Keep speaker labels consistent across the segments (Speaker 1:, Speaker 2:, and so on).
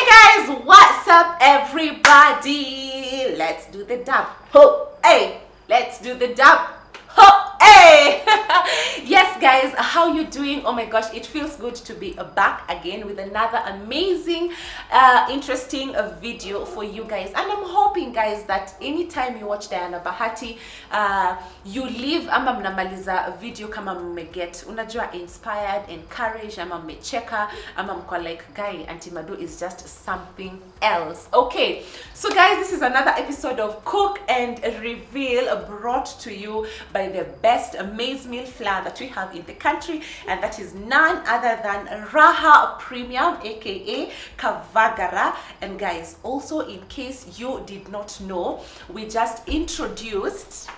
Speaker 1: Guys, what's up everybody? Let's do the dab. Ho, hey, let's do the dab. Ho, hey. Yes guys, how you doing? Oh my gosh, it feels good to be back again with another amazing interesting video for you guys. And I'm hoping guys that anytime you watch Diana Bahati, you leave ama mnamaliza video kama mmeget unajua inspired, encouraged, ama mmecheka, ama mko like guy Auntie Madu is just something else. Okay, so guys, this is another episode of Cook and Reveal brought to you by the best maize meal flour that we have in the country, and that is none other than Raha Premium, aka Kavagara. And guys, also in case you did not know, we just introduced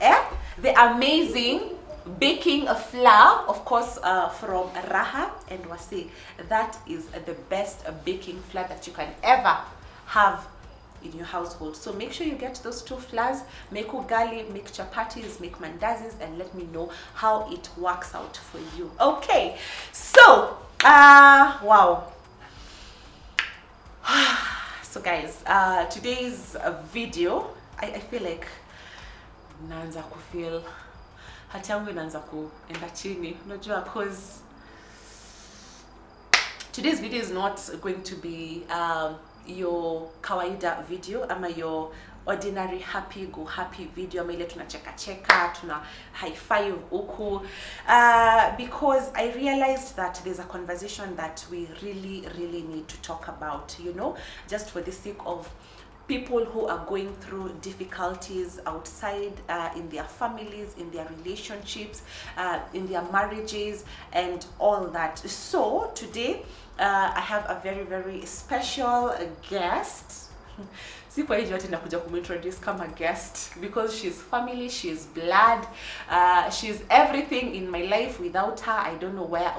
Speaker 1: the amazing baking flour, of course, from Raha and Wasi. That is the best baking flour that you can ever have in your household. So make sure you get those two flours, make ugali, make chapatis, make mandazis, and let me know how it works out for you. Okay, so wow. So guys, today's video, I feel like naanza kufeel hati yangu inaanza kuenda chini, unajua, cause today's video is not going to be your kawaida video ama your ordinary happy go happy video ama ile tunacheka cheka tuna high five huku, because I realized that there's a conversation that we really need to talk about, you know, just for the sake of people who are going through difficulties outside, in their families, in their relationships, in their marriages and all that. So today I have a very special guest. Si kwa hiyo ati nakuja kumintroduce kama guest because she's family, she's blood, she's everything in my life. Without her, I don't know where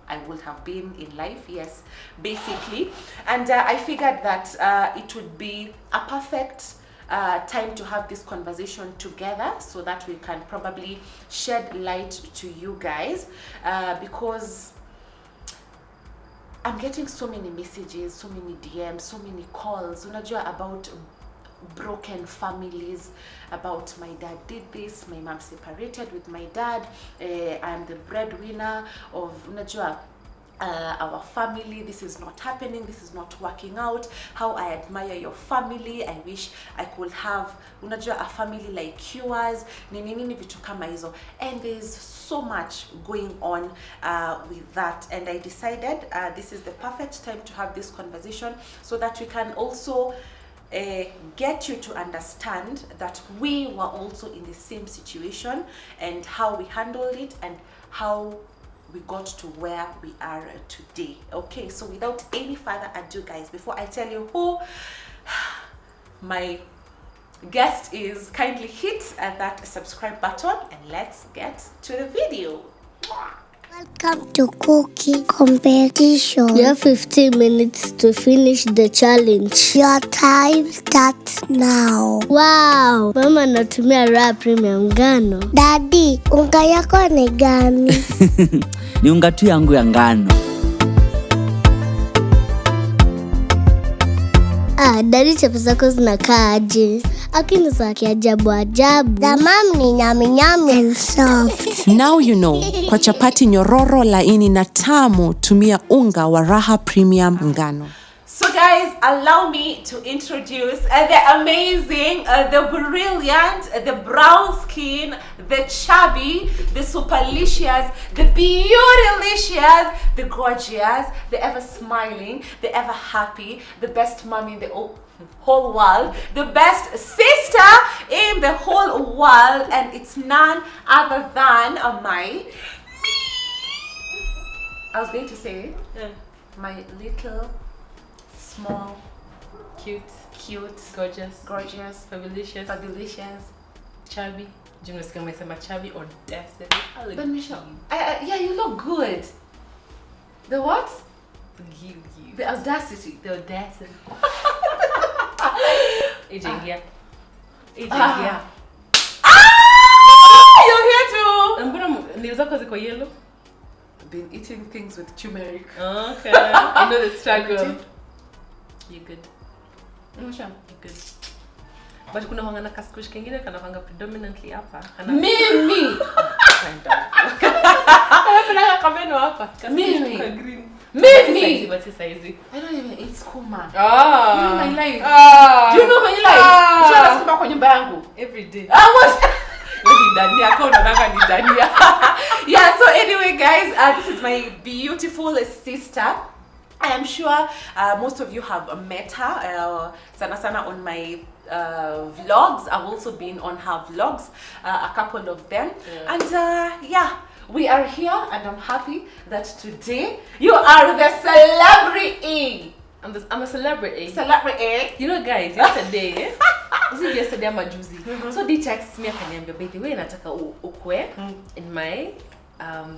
Speaker 1: I would have been in life. Yes, basically. And I figured that it would be a perfect time to have this conversation together so that we can probably shed light to you guys, because I'm getting so many messages, so many DMs, so many calls, unajua, about broken families, about my dad did this, my mom separated with my dad, I'm the breadwinner of, unajua, our family, this is not happening, this is not working out, how I admire your family, I wish I could have, unajua, a family like yours, nini vitu kama hizo. And there's so much going on with that, and I decided this is the perfect time to have this conversation so that we can also get you to understand that we were also in the same situation and how we handled it and how we got to where we are today. Okay, so without any further ado guys, before I tell you who my guest is, kindly hit that subscribe button and let's get to the video.
Speaker 2: Welcome to cooking competition.
Speaker 3: You have 15 minutes to finish the challenge.
Speaker 2: Your time starts now.
Speaker 3: Wow! Mama natumia Raha Premium ngano.
Speaker 2: Daddy, unga yako ni gani?
Speaker 4: Ni unga tu yangu ya ngano.
Speaker 3: Daddy, chapo zako zinakaa aje? Akini za kiajabu ajabu.
Speaker 2: The mom ni nyami and soft.
Speaker 5: Now you know, kwa chapati nyororo laini na tamu, tumia unga wa Raha Premium ngano.
Speaker 1: So guys, allow me to introduce the amazing, the brilliant, the brown skin, the chubby, the superlicious, the beautylicious, the gorgeous, the ever smiling, the ever happy, the best mom in the whole world, the best sister in the whole world, and it's none other than I was going to say my little small, cute, gorgeous, fabulous,
Speaker 6: chubby. Jingle umesema chubby or destiny.
Speaker 1: Let me show. Yeah, you look good. The what? The audacity.
Speaker 6: Ejingia.
Speaker 1: You're here too.
Speaker 6: Mbona nails zako ziko yellow?
Speaker 1: Been eating things with turmeric.
Speaker 6: Okay. I know the struggle. You're good.
Speaker 1: You're sure?
Speaker 6: You're good. But kuna hanga na kaskush kengine kana hanga predominantly hapa.
Speaker 1: Mimi.
Speaker 6: Napenda kameno hapa.
Speaker 1: Mimi.
Speaker 6: Green.
Speaker 1: Mimi.
Speaker 6: But it's easy.
Speaker 1: I don't even eat skuma.
Speaker 6: Ah.
Speaker 1: You know my life.
Speaker 6: Ah.
Speaker 1: Do you know my life? Unajua skuma kwa nyumba yangu.
Speaker 6: Every day.
Speaker 1: Ni Dania kaona ni Dania. Yeah, so anyway guys, this is my beautiful sister. I am sure most of you have met her sana on my vlogs. I've also been on her vlogs, a couple of them. Yeah. And yeah, we are here and I'm happy that today you are the celebrity.
Speaker 6: I'm a celebrity.
Speaker 1: Celebrity.
Speaker 6: You know guys, yesterday yesterday majuzi. So they text me akaniambia, by the way nataka ukwe in my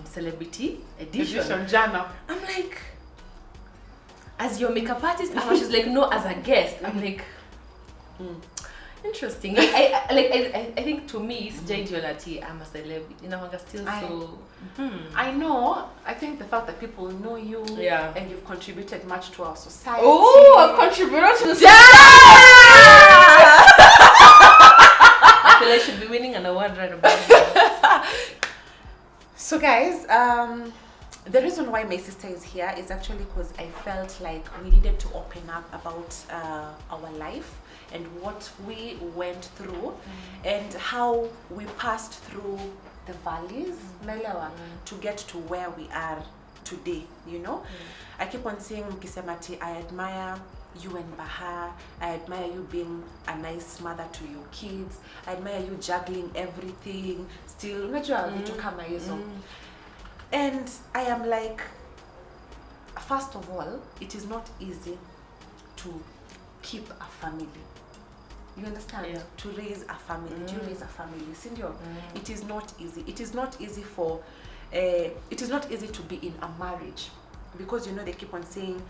Speaker 6: celebrity edition
Speaker 1: journal.
Speaker 6: I'm like, as your makeup artist? And she's like, no, as a guest. I'm like, interesting. I think to me, it's JJolati, I'm a celebrity. You know, I'm still so.
Speaker 1: I know. I think the fact that people know you, and you've contributed much to our society.
Speaker 6: Oh, I've contributed to the society. I feel I should be winning an award right about now.
Speaker 1: So guys, the reason why my sister is here is actually because I felt like we needed to open up about our life and what we went through and how we passed through the valleys to get to where we are today, you know. I keep on saying Kisemati, I admire you and Baha. I admire you being a nice mother to your kids. I admire you juggling everything still unajua vitu kama hizo. And I am like, first of all, it is not easy to keep a family. You understand?
Speaker 6: Yeah.
Speaker 1: To raise a family, to raise a family. Sindio? It is not easy. It is not easy for, it is not easy to be in a marriage. Because you know they keep on saying,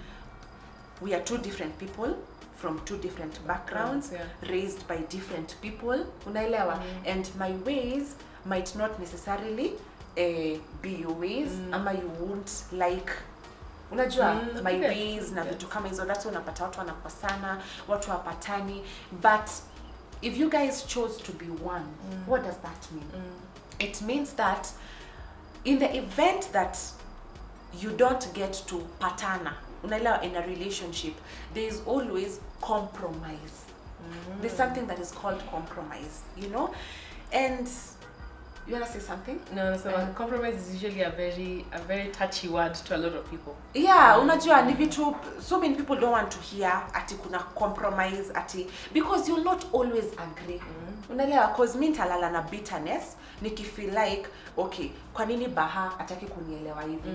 Speaker 1: we are two different people from two different backgrounds, raised by different people. Unaelewa? And my ways might not necessarily be your ways, ama you won't like unajua my ways na vitu kama hizo. That's unapata watu wanakosana, watu wapatani. But if you guys chose to be one, what does that mean? It means that in the event that you don't get to patana unaelewa in a relationship, there is always compromise. There's something that is called compromise, you know. And you wanna say something?
Speaker 6: No, so compromise is usually a very touchy word to a lot of people.
Speaker 1: Yeah, unajua ni vitu so many people don't want to hear ati kuna compromise ati because you'll not always agree. Unaelewa, cause mimi nitalala na bitterness nikifeel like okay, kwa nini Baha hataki kunielewa hivi?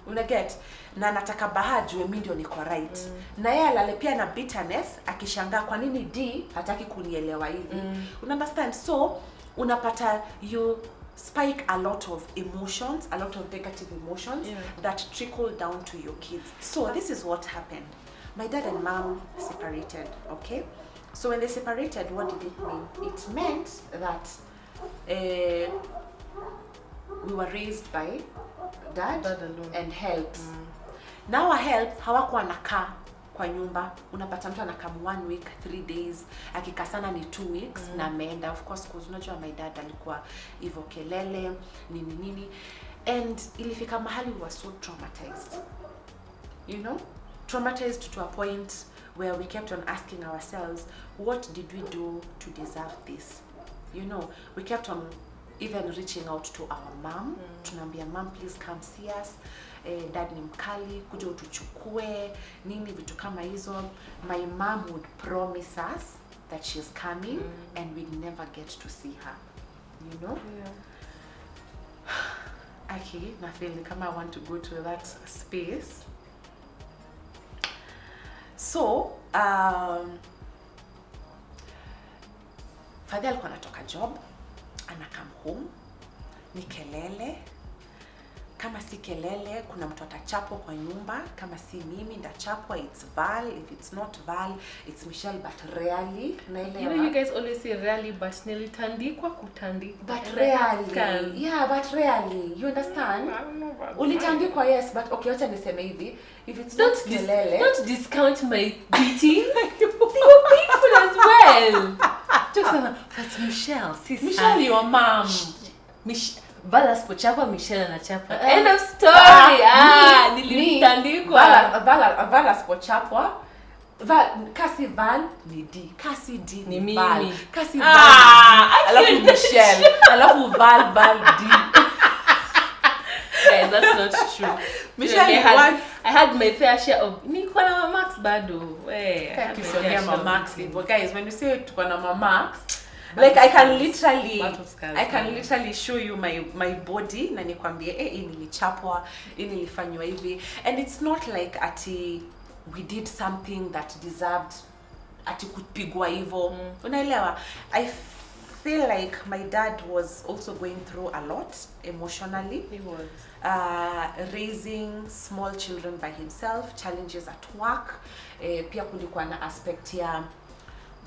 Speaker 1: Una get? Na nataka Baha ajue mimi ndio niko right. Na yeye alale pia na bitterness akishangaa kwa nini D hataki kunielewa hivi. Una understand? So unapata you spike a lot of emotions, a lot of negative emotions that trickle down to your kids. So this is what happened. My dad and mom separated, okay? So when they separated, what did it mean? It meant that we were raised by dad
Speaker 6: alone
Speaker 1: and helps. Now our help hawakuwa nakaa kwa nyumba. Unapata mtu anakaa 1 week, 3 days, akikasana ni 2 weeks na ameenda. Of course cause unajua my dad alikuwa hivyo kelele nini and ilifika mahali we were so traumatized, you know, traumatized to a point where we kept on asking ourselves, what did we do to deserve this? You know, we kept on even reaching out to our mom. Tunaambia mom, please come see us. Dad ni mkali, kuja utuchukue nini vitu kama hizo. My mom would promise us that she's coming and we'd never get to see her, you know. Okay, na feel kama I want to go to that space. So Fadhi alikuwa anatoka job, ana come home, ni kelele, kama si kelele kuna mtu atachapwa kwa nyumba, kama si mimi ndachapwa, it's Val, if it's not Val it's Michelle, but rarely.
Speaker 6: You know, you guys always say rarely, but nilitandikwa kutandikwa.
Speaker 1: But rarely. Yeah, but rarely. You understand?
Speaker 6: I don't know about
Speaker 1: Ulitandikwa, yes, but okay, acha niseme hivi, if it's
Speaker 6: don't
Speaker 1: not kelele,
Speaker 6: don't discount my beating. They were painful as well. Just but Michelle, sis,
Speaker 1: Michelle, your mom.
Speaker 6: Vala spochapa, Michelle anachapa. End of story. Nilitandikwa.
Speaker 1: Vala spochapwa. Kasi Val ni D, kasi D
Speaker 6: ni
Speaker 1: ni Val,
Speaker 6: mimi.
Speaker 1: kasi Val alafu Michelle, alafu Val D.
Speaker 6: Guys, that's not true.
Speaker 1: Michelle,
Speaker 6: I had my fair share of niko na Max bado.
Speaker 1: Thank you so much, Max. Guys, when you say tuko na Max, like I can literally show you my body na nikwambie hii nilichapwa, hii nilifanywa hivi, and it's not like ati we did something that deserved ati kupigwa hivyo. Unaelewa? I feel like my dad was also going through a lot emotionally.
Speaker 6: He was
Speaker 1: raising small children by himself, challenges at work, pia kulikuwa na aspect ya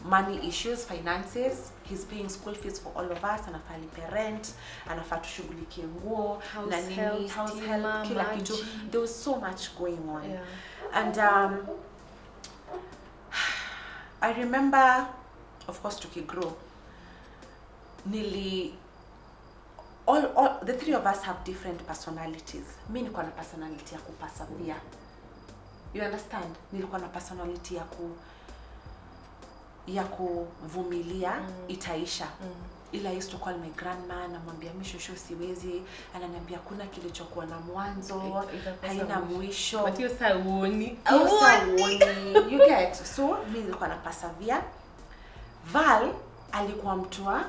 Speaker 1: money issues, finances. He's paying school fees for all of us, anafaa lipe rent, anafaa tushughulikie nguo na nini, house help, kila kitu. There was so much going on.
Speaker 6: Yeah.
Speaker 1: And I remember, of course, tukigrow, all the three of us have different personalities. Mi nilikuwa na personality ya kupasavia. You understand? Nilikuwa na personality ya kuvumilia, itaisha. Ila I used to call my grandma, namwambia mishosho siwezi, ananiambia kuna kilichokuwa na mwanzo, haina mwisho.
Speaker 6: But you say uoni.
Speaker 1: You get? So mimi nilikuwa na persevere. Val alikuwa mtu wa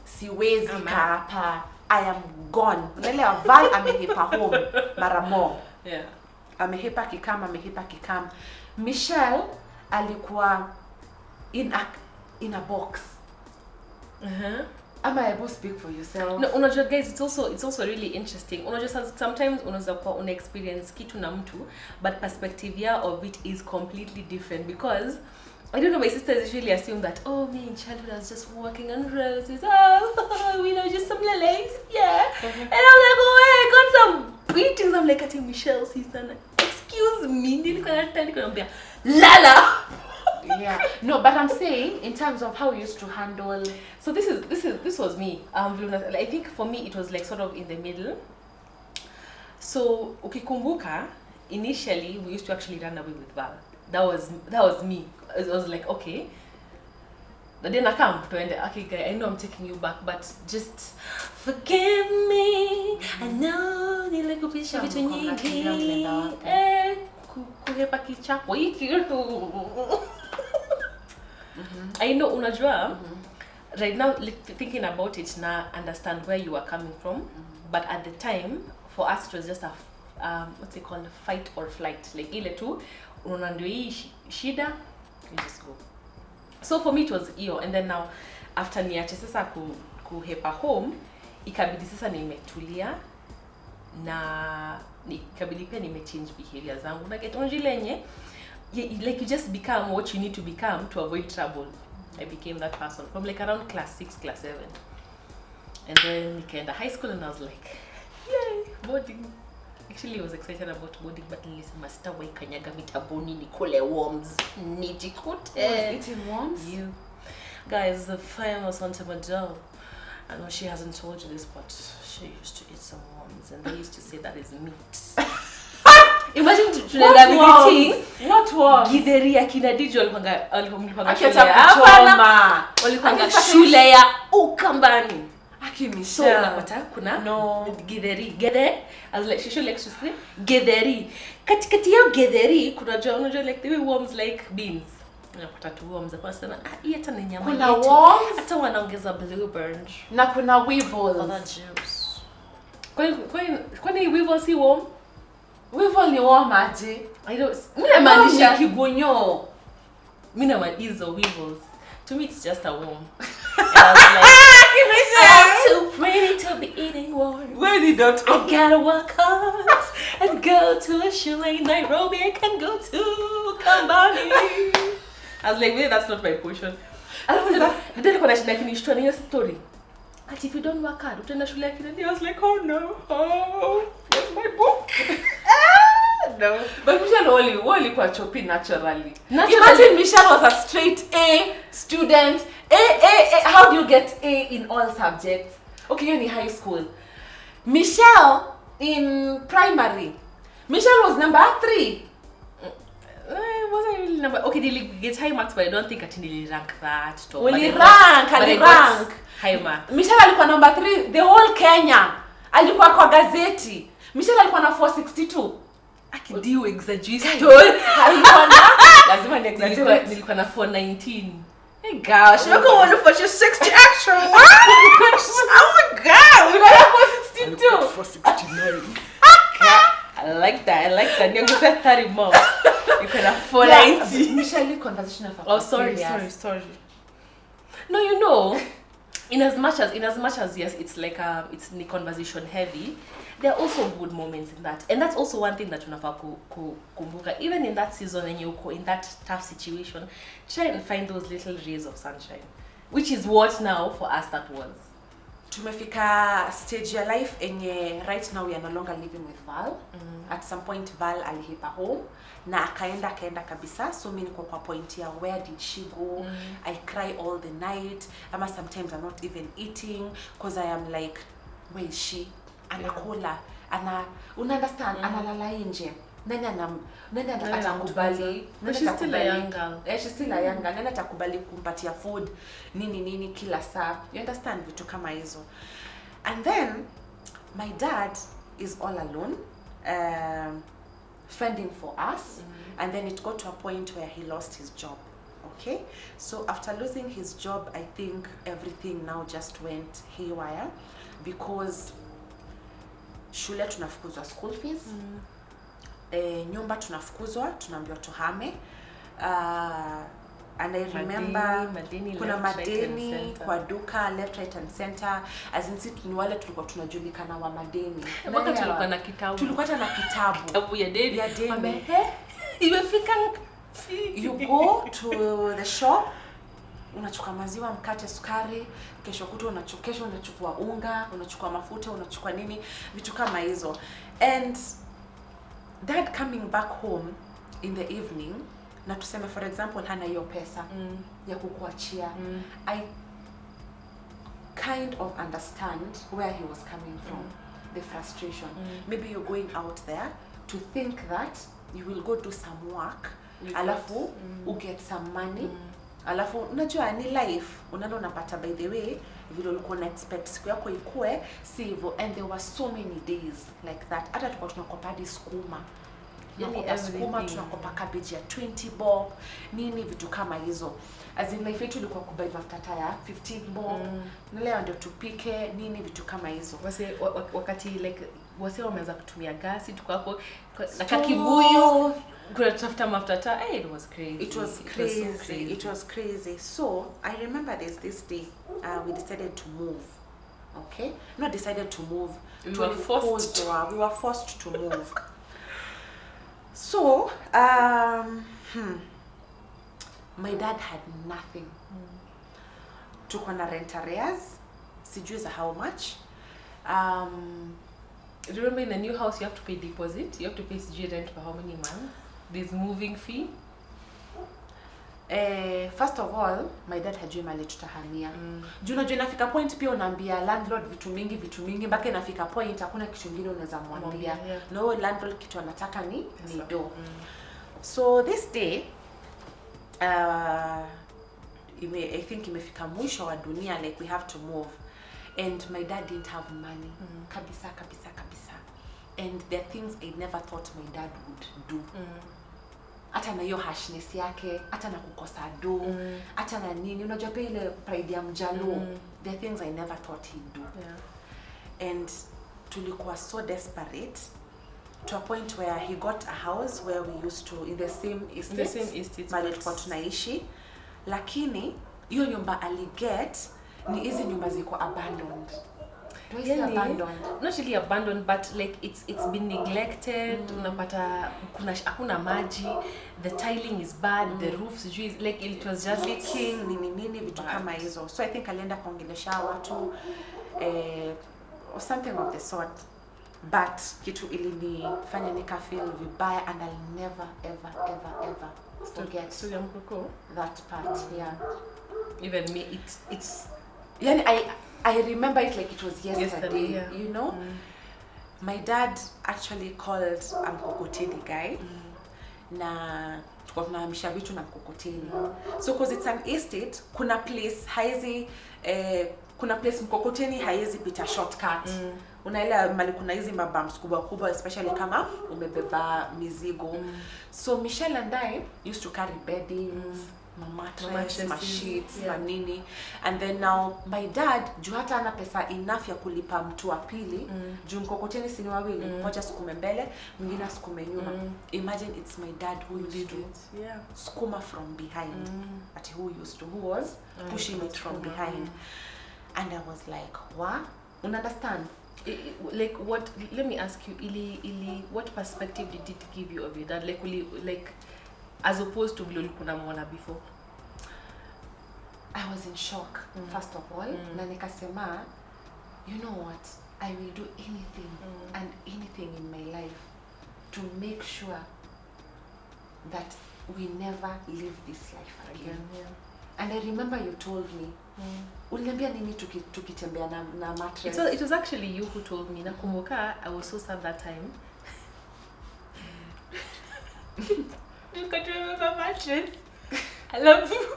Speaker 1: siwezi hapa, I am gone. Unaelewa? Val amehepa home mara more.
Speaker 6: Yeah.
Speaker 1: Amehepa kikam. Michelle alikuwa in a box. Am I able to speak for yourself?
Speaker 6: No, unajua guys, it's also really interesting. Unajua sometimes unaweza kuwa una experience kitu na mtu, but perspective of it is completely different, because I don't know, my sisters usually assume that, oh, me in childhood I was just walking on roses, oh, you know, just some lilies, yeah. And I'm like, oh, hey, I got some beatings. I'm like, at Michelle, sister, excuse me, Lala.
Speaker 1: Yeah, no, but I'm saying in terms of how we used to handle.
Speaker 6: So this was me. I think for me it was like sort of in the middle. So ukikumbuka, initially we used to actually run away with Val. That was me. It was like, okay, but then I come to end. Okay, guy, I know I'm taking you back, but just forgive me. I know ni like kupisha vitu nyingi. Kuhepa kichapo hiki. I know, unajua, right now thinking about it now, understand where you are coming from, but at the time for us it was just a what's it called, fight or flight, like ile tu unaona ndio hii shida, you just go. So for me it was hiyo, and then now after niache sasa kuhepa home, ikabidi sasa nimetulia na ikabidi pia nimechange behavior zangu, na get unajua lenye like you just become what you need to become to avoid trouble. I became that person from like around class 6, class 7. And then nikaenda high school and I was like, yay, boarding. Actually I was excited about boarding, but nilisema sitawai kanyaga mitaboni nikule worms nijikute.
Speaker 1: Eating worms?
Speaker 6: You guys, the famous Auntie Madel, I know she hasn't told you this, but she used to eat some worms and they used to say that is meat. Imagine tunaenda visiting.
Speaker 1: What was?
Speaker 6: Githeri akina DJ walipanga shule.
Speaker 1: Hapana.
Speaker 6: Walipanga shule ya Ukambani.
Speaker 1: Michelle.
Speaker 6: So unapata kuna githeri. I was like, she likes to say githeri. Katikati ya githeri kuna unajua like the way worms like beans. Unapata tu worms hapa sana. Hii hata ni nyama yetu.
Speaker 1: Kuna worms,
Speaker 6: hata wanaongeza bluebird.
Speaker 1: na kuna weevils.
Speaker 6: Other juice. Kwani weevil si worm?
Speaker 1: Weevil ni worm aje?
Speaker 6: I don't.
Speaker 1: Mimi maanisha kigunyo.
Speaker 6: Mimi na hizo weevils. To me, it's just a womb. And I was like, I'm too pretty to be eating warm.
Speaker 1: Where did that come?
Speaker 6: I gotta work hard and go to a show in Nairobi. I can go to Kambani. I was like, wait, that's not my portion. And then when I finished your story, and if you don't work hard, I was like, oh no, where's my book? No.
Speaker 1: But Michelle only kwa chopi naturally. Imagine Michelle was a straight A student. A. How do you get A in all subjects? Okay, you're in high school. Michelle in primary. Michelle was number 3.
Speaker 6: Wasn't really number. Okay, they get high marks, but I don't think I didn't rank that top.
Speaker 1: Only rank.
Speaker 6: High mark.
Speaker 1: Michelle alikuwa number 3 the whole Kenya. Alikuwa kwa gazeti. Michelle alikuwa na 462.
Speaker 6: Akidiu exaggerate story.
Speaker 1: Lazima ni exaggerate.
Speaker 6: Nilikuwa na 419.
Speaker 1: Hey gosh, you're going for your 60 extra. Oh my god, we got 462.
Speaker 7: 469.
Speaker 6: I like that. You said 30 more. You can have 490.
Speaker 1: Michelle, conversation of
Speaker 6: Oh, sorry. No, you know, in as much as yes, it's like it's the conversation heavy. There are also good moments in that, and that's also one thing that tunafaa kumbuka. Even in that season, and you're in that tough situation, try and find those little rays of sunshine, which is what now for us that was.
Speaker 1: Tumefika stage ya life enye right now we are no longer living with Val. At some point Val alihipa home na akaenda kabisa, so mimi niko kwa point ya where did she go? I cry all the night. Ama sometimes I'm not even eating because I am like, where is she? Anakula, understand, analala nje. Nani atakubali?
Speaker 6: She's still a young girl.
Speaker 1: She's still a young girl. Nani atakubali kumpatia food nini kila saa? You understand vitu kama hizo. And then my dad is all alone, fending for us. And then it got to a point where he lost his job. Okay, so after losing his job, I think everything now just went haywire because shule tunafukuzwa school fees. Nyumba tunafukuzwa, tunaambiwa tuhame. And I remember kuna madeni kwa duka left, right and center. As in sit ni wale tulikuwa tunajulikana wa madeni.
Speaker 6: Mwaka tulikuwa na kitabu.
Speaker 1: Tulikuwa na kitabu.
Speaker 6: Kitabu ya deni.
Speaker 1: Imefika. You go to the shop, unachukua maziwa, mkate, sukari, kesho unachukua unga, unachukua mafuta, unachukua nini, vitu kama hizo. And dad coming back home in the evening, na tuseme for example hana hiyo pesa ya kukuachia. I kind of understand where he was coming from, the frustration. Maybe you're going out there to think that you will go do some work, alafu get some money, alafu unajua ni life, unaenda unapata by the way vile ulikuwa na expect siku yako ikue si hivyo. And there were so many days like that. Hata tulikuwa tunakopa hadi skuma, tunakopa cabbage ya 20 bob nini, vitu kama hizo. As in life yetu ilikuwa kubai mafuta ya 15 bob na leo ndio tupike nini, vitu kama hizo.
Speaker 6: Wakati like wase wameanza kutumia gasi, tuko hapo na kakibuyu kutafuta mafuta. It was crazy.
Speaker 1: It was crazy. So I remember this day we decided to move. Okay, not decided to move,
Speaker 6: we were
Speaker 1: forced to move. So my dad had nothing. Tuko na rent arrears, sijui za how much.
Speaker 6: Remember in the new house you have to pay deposit, you have to pay CG rent for how many months? This moving fee.
Speaker 1: First of all, my dad hajui mali tutahamia. Juu unajua inafika point pia unaambia landlord vitu mingi mpaka inafika point hakuna kitu kingine unaweza mwambia. No, landlord kitu anataka ni do. So this day I think imefika mwisho wa dunia, like we have to move. And my dad didn't have money. Kabisa. And there are things I never thought my dad would do. Hata na hiyo harshness yake, hata na kukosa do, hata na nini, unajua pia ile pride ya mjalo. There are things I never thought he'd do. And tulikuwa so desperate to a point where he got a house where we used to in the same estate.
Speaker 6: But
Speaker 1: tulikuwa tunaishi, lakini hiyo nyumba aliget ni hizi nyumba ziko abandoned. Do I say
Speaker 6: Yani,
Speaker 1: abandoned?
Speaker 6: not really abandoned, but like it's been neglected. Unapata hakuna maji, the tiling is bad, the roof is like it was just
Speaker 1: Leaking, nini vitu kama hizo. So I think alienda kuongelesha watu or something of the sort. But kitu ilinifanya nikafeel vibaya, and I'll never ever forget that part. Yeah.
Speaker 6: Even me, it's
Speaker 1: Yani I remember it like it was yesterday.
Speaker 6: yeah.
Speaker 1: You know, my dad actually called a mkokoteni guy, na tulikuwa tunahamisha vitu na mkokoteni. So cause it's an estate, kuna place haizi kuna place mkokoteni haizi pita shortcut. Unaelewa mali kuna hizi mabumps kubwa especially kama umebeba mizigo. So Michelle and I used to carry beddings, mattresses, sheets, manini. And then now my dad, juu hata ana pesa enough ya kulipa mtu wa pili, juu mkokoteni si ni wawili, mmoja sukume mbele, mwingine asukume nyuma. Imagine it's my dad who used to skuma from behind. Who was pushing it from behind. And I was like, what? Understand?
Speaker 6: Like what? Let me ask you, Ili, what perspective did it give you of your dad? Like as opposed to vile ulikuwa unamuona before?
Speaker 1: I was in shock, first of all. Na nikasema, you know what? I will do anything and anything in my life to make sure that we never live this life again. And I remember you told me, uliniambia nini tukitembea na mattress?
Speaker 6: It was actually you who told me. Nakumbuka, I was so sad that time. Tukatembea mattress. I love you.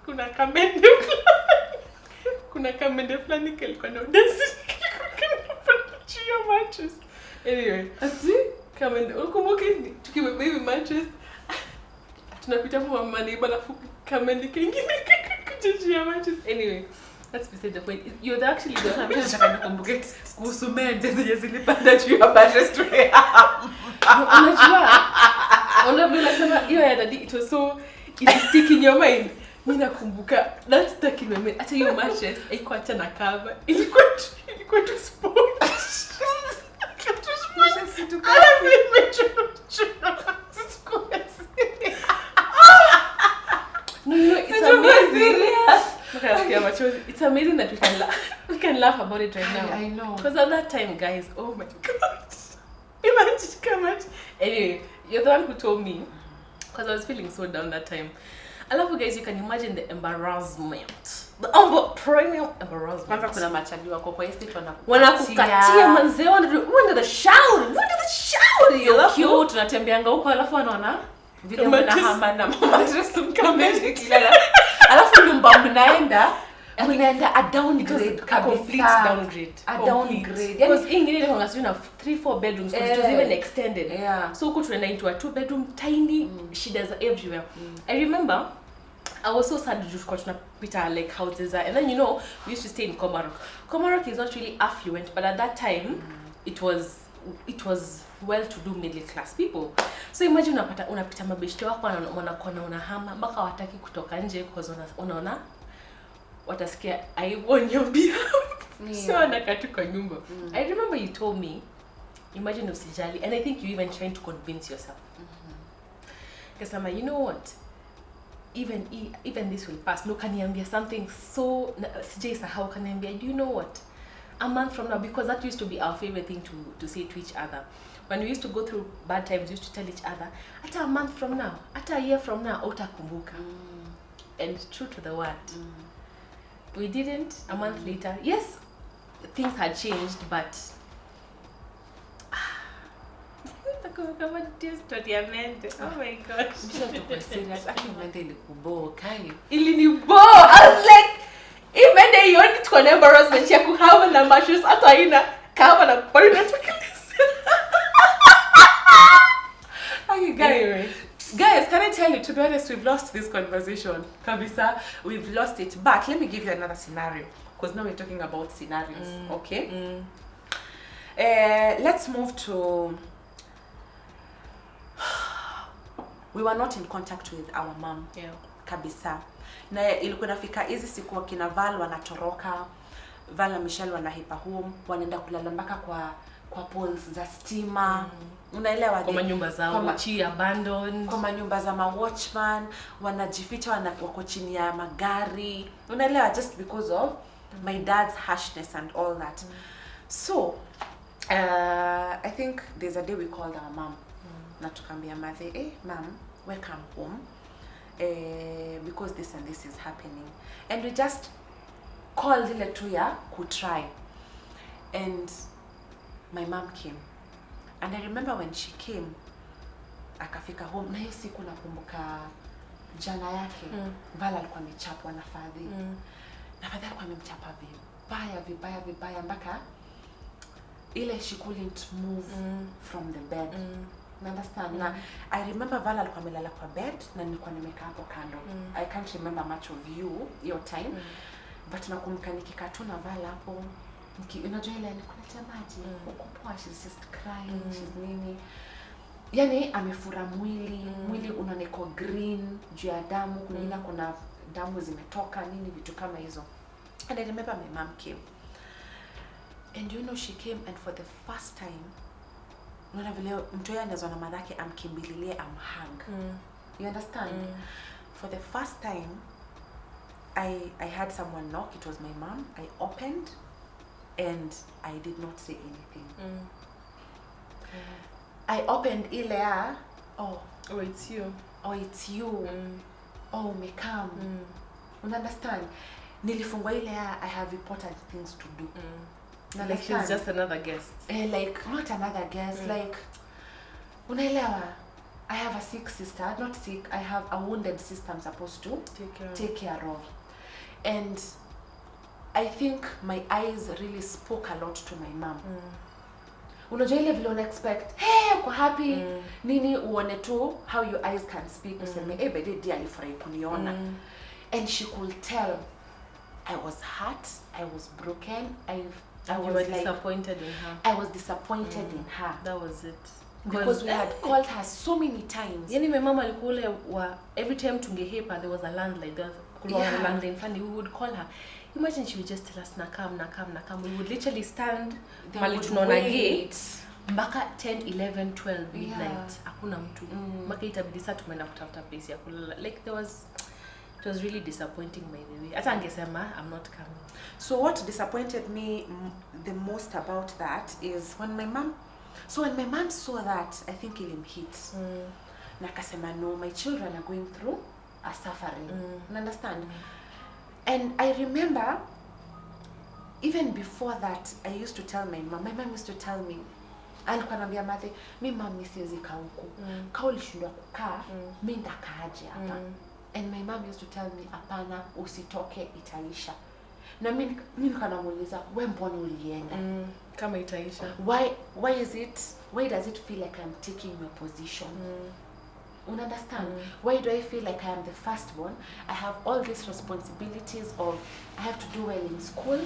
Speaker 6: Kuna kamende. Kuna kamende fulani kalikuwa na udasi. Kuna mattress. Anyway, kamende. Unakumbuka tukibeba hivi mattress? Tunapita kwa mama neighbor na kamende kingine kuchia mattress. Anyway, that's beside the point. You're actually the one nataka nikumbuke kuhusu mende zilipanda juu ya mattress tu. Unajua sema hiyo ya daddy, it was so it stick in your mind. Mimi nakumbuka that's stuck in my mind. Hata hiyo mattress haikuwa hata na cover. Ilikuwa tu sport. No, it's amazing. It's amazing that we can laugh about it right now.
Speaker 1: I know.
Speaker 6: Because at that time, guys, oh my god. Imagine how much. Anyway, you're the one who told me, because I was feeling so down that time. I love you guys, you can imagine the embarrassment. The premium embarrassment.
Speaker 1: Kwanza kuna machali wako kwa estate
Speaker 6: wanakukatia manzee, wanda the shower.
Speaker 1: Alafu tunatembeanga huko, alafu wanaona vile mnahama na mattress mkamende kilala. Alafu nyumba mnaenda a downgrade kabisa.
Speaker 6: Complete downgrade.
Speaker 1: A downgrade.
Speaker 6: Because ingine ile konga na 3-4 bedrooms, because it was even extended.
Speaker 1: Yeah.
Speaker 6: So huko tunaenda into a 2-bedroom tiny, shidas everywhere. I remember I was so sad to go to Peter like houses, and then we used to stay in Komarok. Komarok is not really affluent, but at that time it was well-to-do middle-class people. So imagine unapita mabeshte wako wanakuona unahama mpaka wataki kutoka nje because unaona watasikia aibu on your behalf. So anakatu kwa nyumba. I remember you told me, imagine usijali, and I think you even trying to convince yourself. Because I'm like, you know what? Even this will pass. No, kaniambia something so sijasahau, kaniambia, do you know what? A month from now, because that used to be our favorite thing to say to each other. When we used to go through bad times, we used to tell each other, ata a month from now, ata a year from now, utakumbuka. And true to the word. We didn't. A month later, yes, things had changed, but oh my gosh.
Speaker 1: serious. Actually,
Speaker 6: Ilinibo. I was like, even the yoni tukona embarrassment ya kuhama na mattress hata haina kama na bari na
Speaker 1: Guys, can I tell you, to be honest, we've lost this conversation. Kabisa, we've lost it. But let me give you another scenario, because now we're talking about scenarios, okay? Let's move to... We were not in contact with our mom.
Speaker 6: Yeah.
Speaker 1: kabisa. Na ilikuwa inafika hizi siku wakina Val wanatoroka, Val na Michelle wanahipa home, wanaenda kulala mpaka kwa poles za stima. Unaelewa?
Speaker 6: Kwa nyumba zao wachi abandoned.
Speaker 1: Kwa nyumba za ma watchman, wanajificha wako chini ya magari. Unaelewa, just because of my dad's harshness and all that. So I think there's a day we called our mom. Na tukambia mother, mom, welcome home. Because this and this is happening. And we just called ile tu ya try. And my mom came. And I remember when she came, akafika home, na hiyo siku nakumbuka jana yake, Vala alikuwa amechapwa na Fadhi. Na Fadhi alikuwa amemchapa vibaya mpaka ile she couldn't move from the bed. Understand? Na I remember Vala alikuwa amelala kwa bed na nilikuwa nimekaa hapo kando. I can't remember much of your time. But nakumbuka nikikaa tu na Vala hapo, unajua ile nikuletea maji, uko poa, she's just crying, she's nini. Yani amefura mwili unaonekana green juu ya damu, kuna kuna damu zimetoka nini, vitu kama hizo. And I remember my mom came. And you know, she came, and for the first time, unaona vile mtu yeye anaanza na madhake amkimbililie amhug. You understand? For the first time, I had someone knock. It was my mom. I opened, and I did not say anything. I opened ile oh
Speaker 6: it's you.
Speaker 1: Oh, it's you. Oh, me come. Understand? Nilifungwa ile I have important things to do.
Speaker 6: Like she's just another guest.
Speaker 1: Like not another guest. Like unaelewa, I have a sick sister, not sick, I have a wounded sister I'm supposed to take care of. And I think my eyes really spoke a lot to my mom. Unajua ile vile expect, hey, uko happy, nini uone tu how your eyes can speak, useme, by the day alifurahi kuniona. And she could tell I was hurt, I was broken, I was like,
Speaker 6: disappointed in her.
Speaker 1: I was disappointed in her.
Speaker 6: That was it.
Speaker 1: Because we had called her so many times.
Speaker 6: Yani my mama alikuwa every time tungehepa there was a landline. There was a landline funny. We would call her. Imagine she would just tell us nakam. We would literally stand mali tunaona gate mpaka 10, 11, 12 midnight. Hakuna mtu. Mpaka itabidi saa tumeenda kutafuta place ya kulala. Like it was really disappointing by the way. Hata angesema I'm not coming.
Speaker 1: So what disappointed me the most about that is when my mom saw that, I think ilim hit. Na akasema, no, my children are going through a suffering. You understand? And I remember even before that, I used to tell my mom used to tell me, alikuwa anambia mate, mimi mama siwezi kaa huko. Kaa ulishindwa kukaa, mimi ndakaaje hapa. And my mom used to tell me, hapana, usitoke, itaisha. Na mimi nikanamuuliza, wewe mbona ulienda?
Speaker 6: Kama itaisha.
Speaker 1: Why does it feel like I'm taking your position? Understand? Why do I feel like I am the firstborn? I have all these responsibilities of I have to do well in school.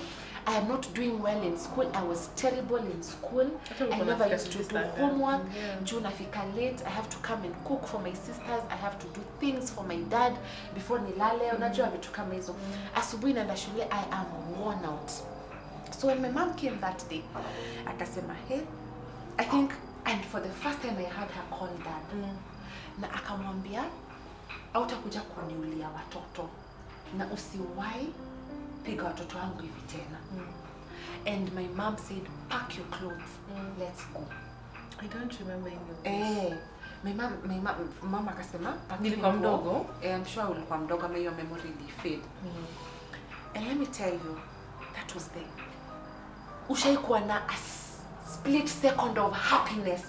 Speaker 1: I am not doing well in school. I was terrible in school. I never used to do homework. June nafika late. I have to come and cook for my sisters. I have to do things for my dad before nilale. Unajua vitu kama hizo. Asubuhi naenda shule, I am worn out. So when my mom came that day, akasema, hey, I think, and for the first time I heard her call dad. Na akamwambia, hautakuja kuniulia watoto. Na usiwahi piga watoto wangu hivi tena. And my mom said, pack your clothes, let's go.
Speaker 6: I don't remember any of this.
Speaker 1: My mom akasema,
Speaker 6: nilikuwa mdogo.
Speaker 1: I'm sure ulikuwa mdogo, ama your memory will fade. And let me tell you, that was the ushaikuwa na a split second of happiness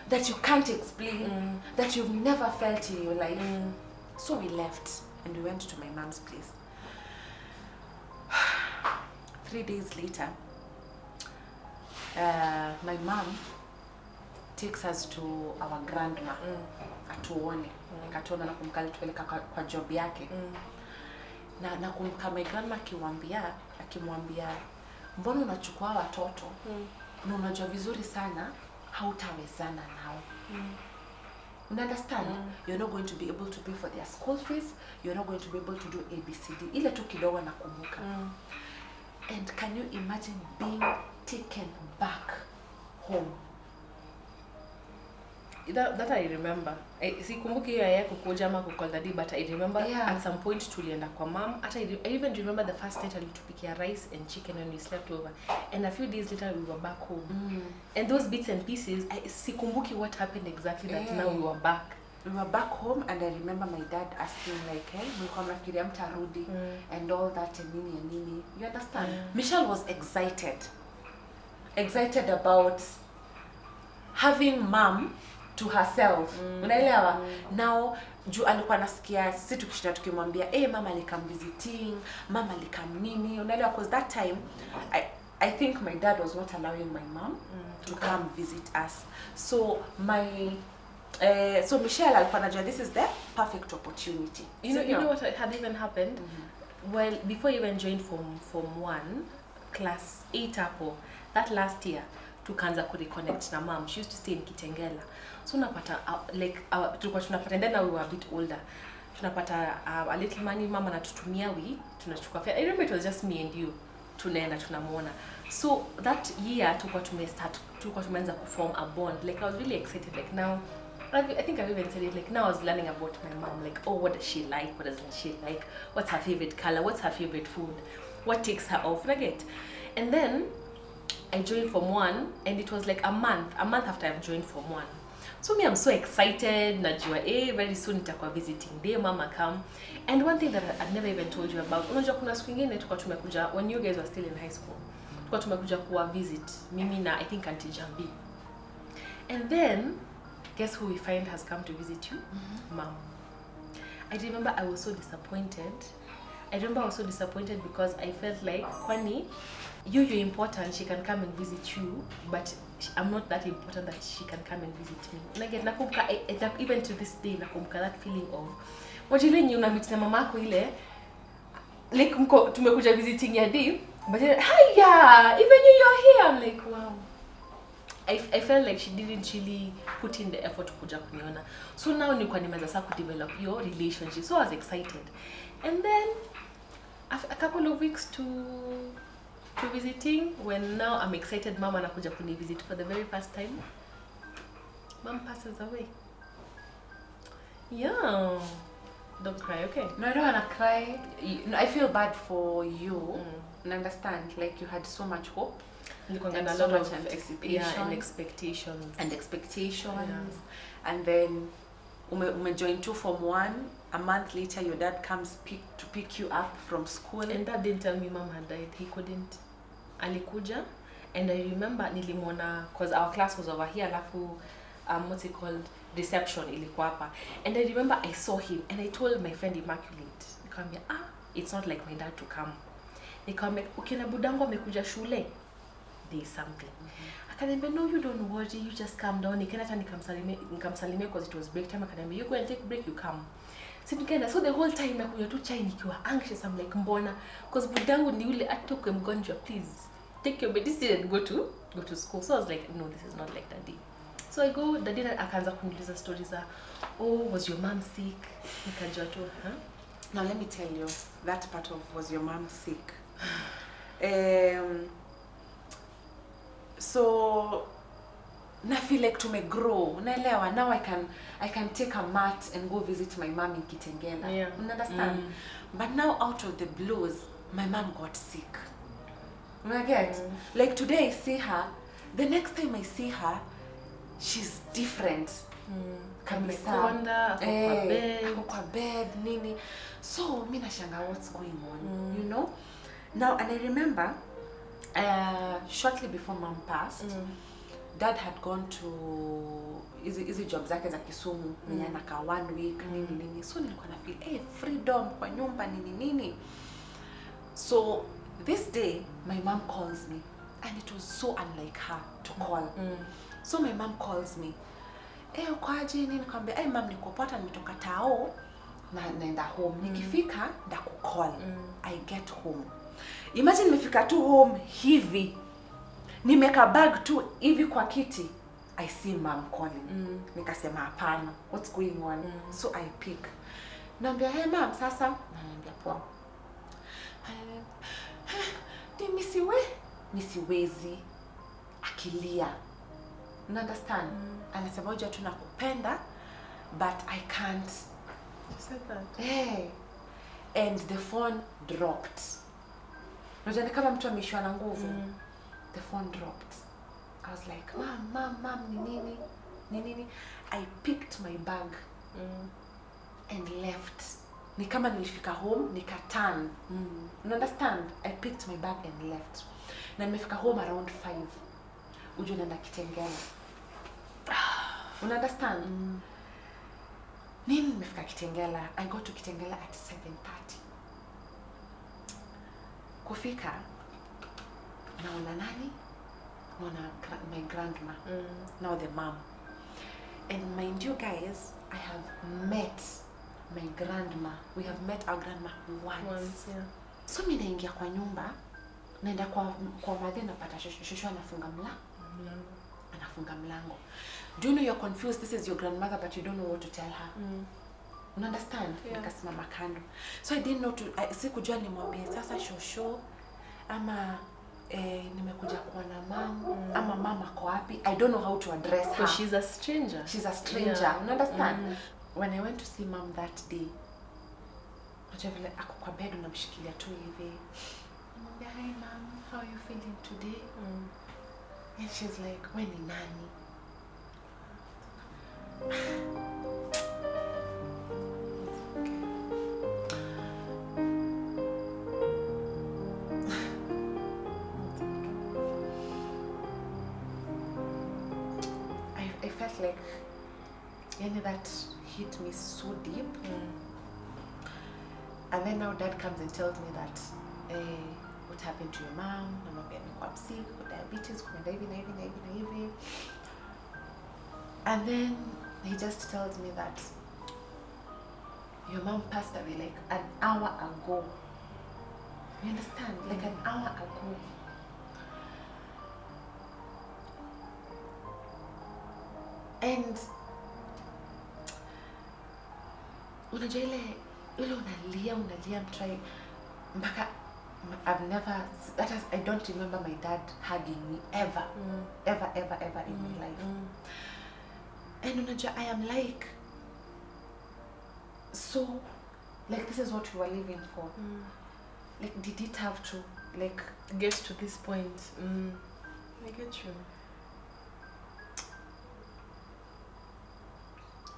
Speaker 1: that you can't explain, that you've never felt in your life. So we left and we went to my mom's place. 3 days later, my mom takes us to our grandma atuone. Akatuona na kumkali tupeleka kwa job yake. Na nakumbuka my grandma akimwambia mbona unachukua watoto? Na unajua vizuri sana hautawezana nao. You understand? You're not going to be able to pay for their school fees. You're not going to be able to do ABCD. Ile tu kidogo nakumbuka. And can you imagine being taken back home?
Speaker 6: That I remember. Sikumbuki hiyo ya kukuja ama kucall daddy, but I remember at some point tulienda kwa mom. I even remember the first night alitupikia rice and chicken and we slept over. And a few days later we were back home. And those bits and pieces, sikumbuki what happened exactly that now we were back.
Speaker 1: We were back home, and I remember my dad asking like, hey, mlikuwa mnafikiria mtarudi and all that and nini. You understand? Michelle was excited about having mom to herself. Unaelewa? Now juu alikuwa nasikia sisi tukishinda tukimwambia mama alikam visiting, mama alikam nini. Unaelewa? Because that time I think my dad was not allowing my mom to come visit us. So so Michelle alikuwa anajua this is the perfect opportunity.
Speaker 6: You know what had even happened? Well, before I even joined from 1 class 8 hapo, that last year tukaanza kureconnect na mom. She used to stay in Kitengela. So unapata tulikuwa tunapata, and then we were a bit older. Tunapata a little money mama anatutumia, tunachukua fare. I remember it was just me and you. Tunaenda tunamuona. So that year tulikuwa tumeanza kuform a bond. Like I was really excited. Like now I think I've even said it, like now I was learning about my mom, like, oh, what does she like, what doesn't she like, what's her favorite color, what's her favorite food, what takes her off, and then I joined Form 1, and it was like a month after I've joined Form 1. So me, I'm so excited, najua, very soon nitakuwa visiting day, mama come. And one thing that I've never even told you about, unajua kuna siku ingine tulikuwa tumekuja, when you guys were still in high school, tulikuwa tumekuja kuwa visit, mimi na I think Auntie Jambi. And then guess who we find has come to visit you? Mom. I remember I was so disappointed. Because I felt like, kwani, you're important, she can come and visit you, but I'm not that important that she can come and visit me. Nakumbuka, even to this day, nakumbuka that feeling of, wajile nye unamit na mamako ile, like tumekuja visiting ya di, but hiya, even you're here. I'm like, wow. I felt like she didn't really put in the effort to kuja kuniona. So now nilikuwa nimeanza sasa kudevelop your relationship. So I was excited. And then after a couple of weeks to visiting, when now I'm excited mama anakuja kuni visit for the very first time, mom passes away. Yeah. Don't cry, okay?
Speaker 1: No, I don't wanna cry. I feel bad for you. And understand, like you had so much hope.
Speaker 6: And
Speaker 1: a
Speaker 6: so
Speaker 1: lot
Speaker 6: of
Speaker 1: anticipation
Speaker 6: and expectations.
Speaker 1: And then ume join 2 Form 1. A month later your dad comes to pick you up from school.
Speaker 6: And dad didn't tell me mom had died. He couldn't. Alikuja. And I remember nilimwona, because our class was over here, alafu what's it called, reception ilikuwa hapa. And I remember I saw him and I told my friend Immaculate, nikamwambia, it's not like my dad to come. Nikamwambia, ukina budangu amekuja shule, there is something. Akaniambia, no, you don't worry, you just calm down. Nikaenda hata nikamsalimia because it was break time. Akaniambia, you go and take break, you come. So the whole time nakunywa tu chai nikiwa anxious. I'm like, mbona? Because budangu ni yule atoke mgonjwa, please take your medicine and go to school. So I was like, no, this is not like daddy. So I go, daddy akaanza kuniuliza stories za, oh, was your mom sick? Nikajua tu, huh?
Speaker 1: Now let me tell you that part of was your mom sick. So na feel like to me grow. Unaelewa? Now I can take a mat and go visit my mom in Kitengela.
Speaker 6: Yeah.
Speaker 1: You understand? But now out of the blues, my mom got sick. You get? Like today I see her, the next time I see her, she's different. Kabisa. Ako kwa bed, nini. So mimi nashanga what's going on, you know? Now, and I remember shortly before mom passed, dad had gone to easy job zake za Kisumu, anakaa 1 week, nini. So nilikuwa na feel freedom kwa nyumba nini. So this day my mom calls me, and it was so unlike her to call. So my mom calls me, uko aje nini? Nikamwambia, mom niko poa, nimetoka tao na naenda home. Nikifika ndakucall. I get home. Imagine nimefika tu home hivi, nimeka bag tu hivi kwa kiti, I see mom calling. Nikasema hapana, what's going on? So I pick. Naambia, hey mom, sasa? Naambia poa. Nisiwezi akilia. You understand? Anasema hoja tunakupenda, but I can't.
Speaker 6: You said that.
Speaker 1: Hey. And the phone dropped. Unajua ni kama mtu ameishiwa na nguvu. The phone dropped. I was like, mom, ni nini? I picked my bag and left. Ni kama nilifika home, nikaturn. You understand? I picked my bag and left. Na nimefika home around 5. Ujue naenda Kitengela. You understand? Nini nimefika Kitengela? I got to Kitengela at 7:30. Kufika, naona nani? Naona my grandma. Now the mom. And mind you guys, I have met my grandma. We have met our grandma once.
Speaker 6: Yeah.
Speaker 1: So mimi naingia kwa nyumba, naenda kwa madhe napata shosho anafunga mlango. Do you know you're confused? This is your grandmother, but you don't know what to tell her. You understand?
Speaker 6: Yeah.
Speaker 1: Nikasimama kando. So I didn't know sikujua nimwambie sasa shosho ama nimekuja kuona mom ama mama ako wapi. I don't know how to address her.
Speaker 6: Because she's a stranger.
Speaker 1: She's a stranger.
Speaker 6: Yeah.
Speaker 1: You understand? When I went to see mom that day, unajua vile ako kwa bed unamshikilia tu hivi. Namwambia, "Hi mom, how are you feeling today?" And she's like, "Wewe ni nani?" I felt like that hit me so deep. And then now dad comes and tells me that what happened to your mom? Namwambia niko sick, diabetes, kumenda hivi na hivi na hivi na hivi. And then he just tells me that your mom passed away like an hour ago. You understand? Like an hour ago. And unajua ile unalia mtry mpaka I don't remember my dad hugging me ever in my life. And unajua I am like, so like this is what we were living for. Like did it have to like
Speaker 6: Get to this point. I get you.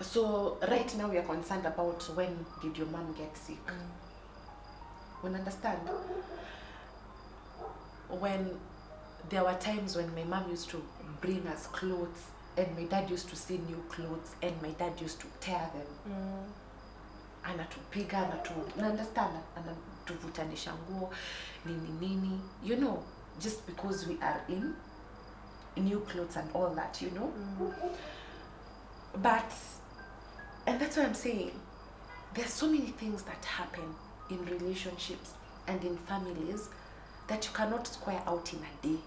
Speaker 1: So right now we are concerned about when did your mom get sick. You understand? When there were times when my mom used to bring us clothes and my dad used to see new clothes and my dad used to tear them. Anatupiga, you understand? Anatuvutanisha nguo, nini, you know, just because we are in new clothes and all that, you know. But and that's why I'm saying there's so many things that happen in relationships and in families that you cannot square out in a day.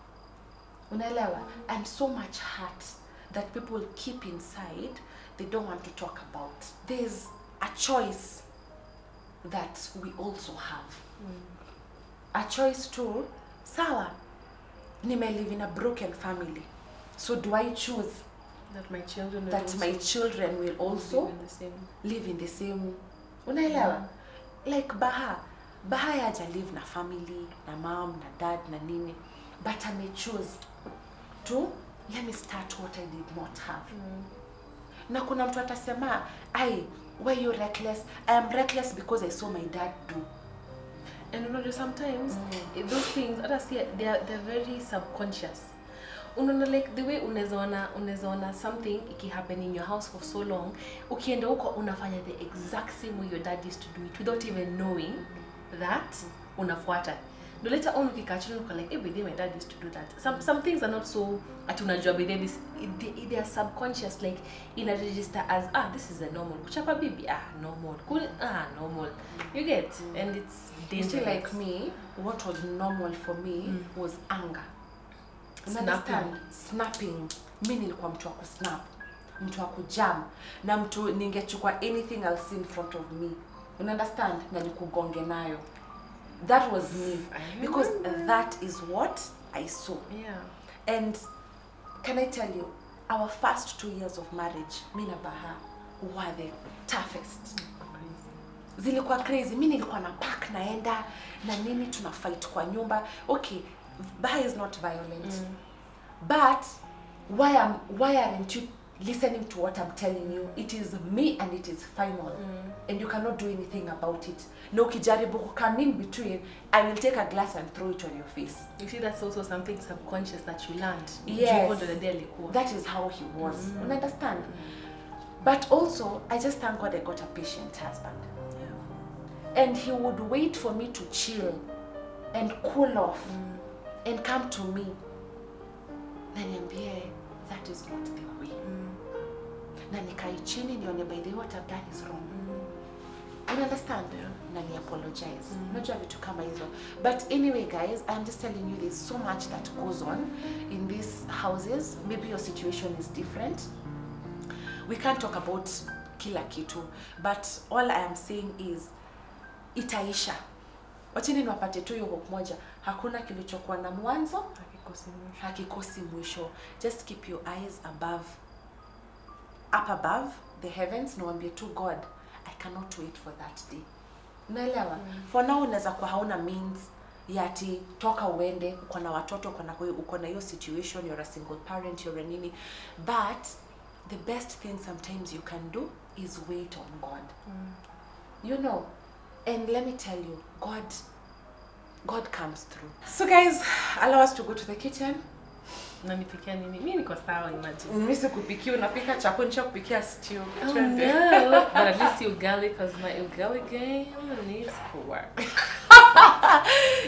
Speaker 1: Unaelewa? And so much hurt that people keep inside, they don't want to talk about. There's a choice that we also have. A choice to, sawa, nime live in a broken family. So do I choose
Speaker 6: That my children will
Speaker 1: that
Speaker 6: also
Speaker 1: my children will also
Speaker 6: live in the same.
Speaker 1: Unaelewa? Like Baha haja live na family, na mom, na dad, na nini, but I may choose to let me start what I did not have. Na kuna mtu atasema, why you reckless? I am reckless because I saw my dad do.
Speaker 6: And you know, sometimes those things, they're very subconscious. Unaona, like the way unazaona something happen in your house for so long, ukienda huko unafanya the exact same way your dad used to do it without even knowing that unafuata. No, later on ukikaa chini uko like, my dad used to do that. Some things are not so atunajua this they are subconscious, like in a register as this is a normal. Kuchapa bibi normal. Normal. You get? And it's dangerous.
Speaker 1: You see, like me, what was normal for me was anger.
Speaker 6: Snapping.
Speaker 1: mimi nilikuwa mtu wa kusnap, mtu wa kujam, na mtu ningechukua anything I'll see in front of me, you understand, na nikugonge nayo. That was me, because that is what I saw.
Speaker 6: Yeah.
Speaker 1: And can I tell you, our first 2 years of marriage, me na Baha, were the toughest. Zilikuwa crazy. Mimi nilikuwa na pack naenda na nini, tuna fight kwa nyumba. Okay, Baha is not violent. But why aren't you listening to what I'm telling you? It is me and it is final. And you cannot do anything about it. No ukijaribu come in between, I will take a glass and throw it on your face.
Speaker 6: You see, that's also something subconscious that you learned.
Speaker 1: Yes. That is how he was. You understand? But also, I just thank God I got a patient husband. Yeah. And he would wait for me to chill and cool off and come to me. Naniambie, that is not the way. Na nikai chini nione, by the way, what I've done is wrong. You understand? Yeah. Na ni apologize. Unajua vitu kama hizo. But anyway guys, I'm just telling you there's so much that goes on in these houses. Maybe your situation is different. We can't talk about kila kitu, but all I am saying is itaisha. Wachini niwapate tu hiyo hope moja. Hakuna kilichokuwa na mwanzo, hakikosi mwisho. Just keep your eyes up above the heavens. Niwaambie tu God, I cannot wait for that day. Unaelewa? For now unaweza kuwa hauna means yati toka uende, uko na watoto, uko na hiyo situation, you're a single parent, you're a nini. But the best thing sometimes you can do is wait on God. You know, and let me tell you, God comes through. So guys, allow us to go to the kitchen.
Speaker 6: Unanipikia nini? Mimi niko sawa, imagine.
Speaker 1: Mimi sikupikia, unapika chakula, nishakupikia stew.
Speaker 6: Oh no, but at least ugali, because my ugali game needs work.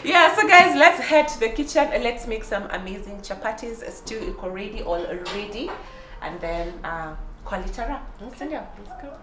Speaker 1: Yeah, so guys, let's head to the kitchen and let's make some amazing chapatis. Stew iko ready, all ready, and then call it a wrap.
Speaker 6: Okay, let's go.